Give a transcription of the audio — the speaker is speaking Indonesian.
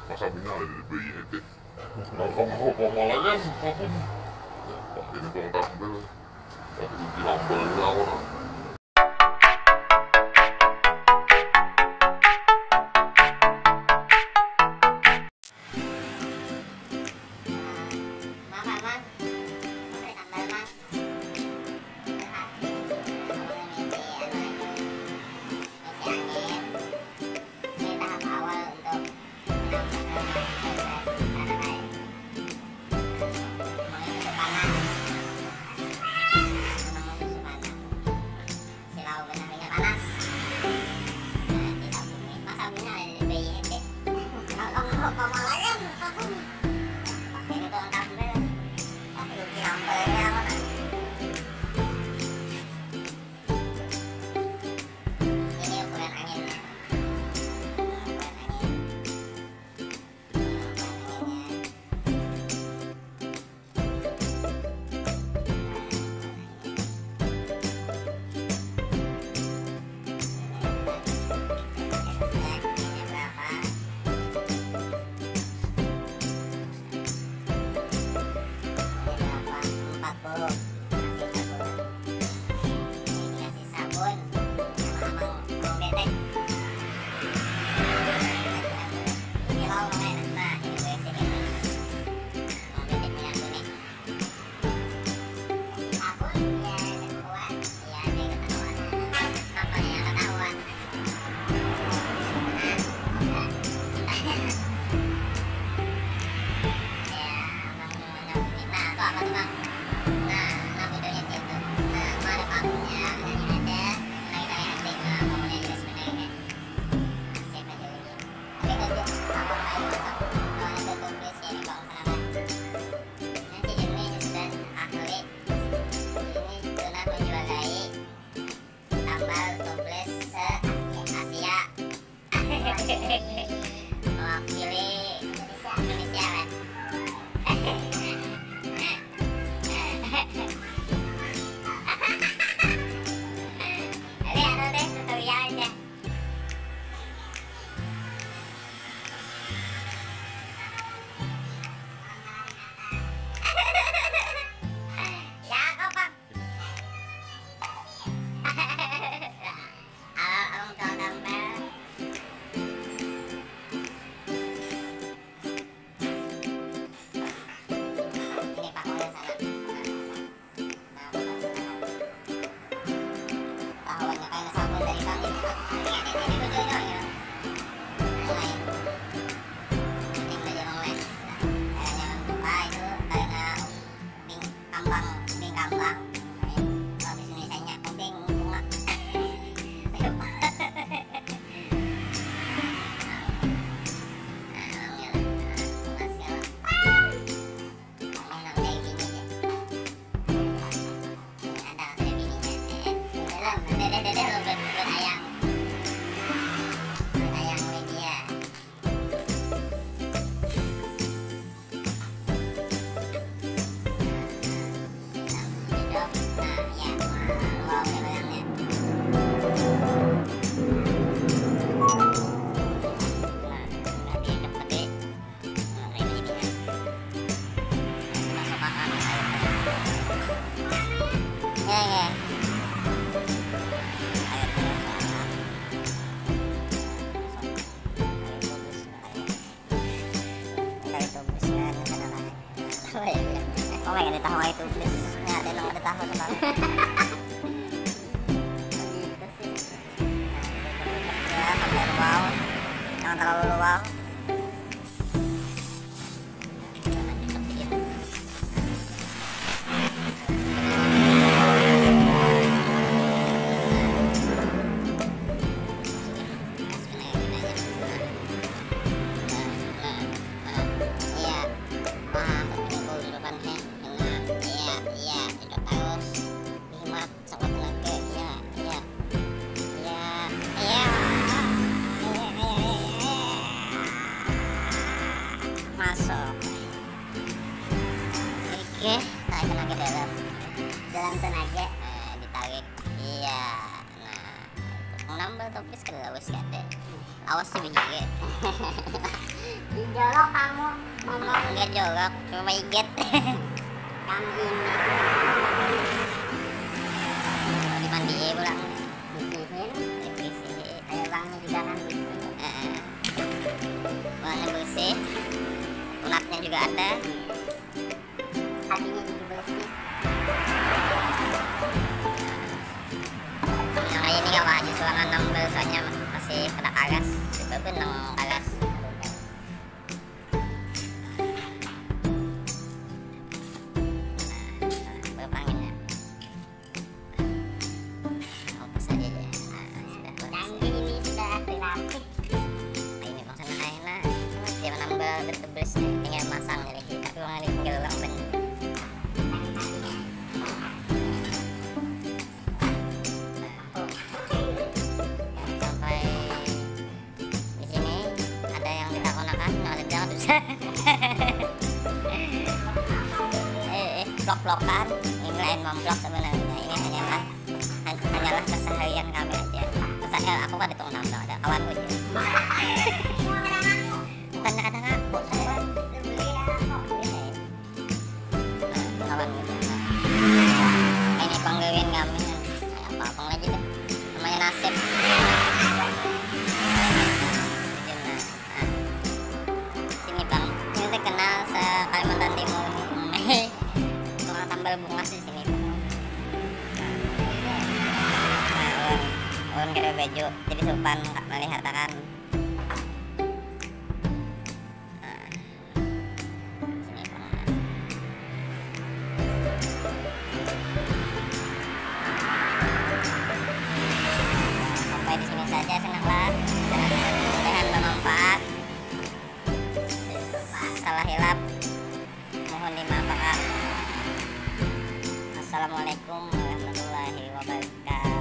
masabinya ada di bayi itu nongkrong pamalangan apapun pak ini kalau tampil pak di hambal orang mewakili Indonesia kan. Tapi ada deh tutorial aja. Ya apa? Abang tahu gambar. Oh my god, tahu itu please. Ya, ada tahu teman. Gitu sih. Ya, sampai luar. Jangan terlalu luar. Oke, tarik tenaga dalam tenaga, ditarik, iya, nah, nambal topis kelawes kate. Awas sih biji. Dijolok kamu ngomong Enggak jolok, cuma iget. kamu ini Dimandiin pulang. bisihin Bersih. ayo bangnya juga kan bisi. Warna bersih. Unaknya juga ada. Tadinya juga bersih. Yang kayak ini gak wajib sulangan nambal soalnya masih kena kagas. Sebabnya nang kagas. Berpanginnya. Hapus aja ya. Sudah Canggih ini sudah kreatif. ini maksudnya enak. Dia menambal betul-betul tinggal masang jadi kita tuang di pinggir ulang ben. Sampai di sini ada yang ditakonakan, ada bilang susah. Blok-blokan ini lain memblok sebenarnya, ini hanyalah keseharian kami aja. Misalnya aku kan ditung nambal ada kawanku aja. Kadang-kadang aku kawan gitu. Ini panggilin kami apa lagi deh, namanya nasib. Sini bang, ini terkenal se Kalimantan Timur. Tukang tambal bunga di sini. Ulun kira baju jadi sopan nggak melihat akan. Sini bang. Sampai di sini saja senanglah. Mudah-mudahan bermanfaat. Salah hilap mohon dimaafkan. Assalamualaikum warahmatullahi wabarakatuh.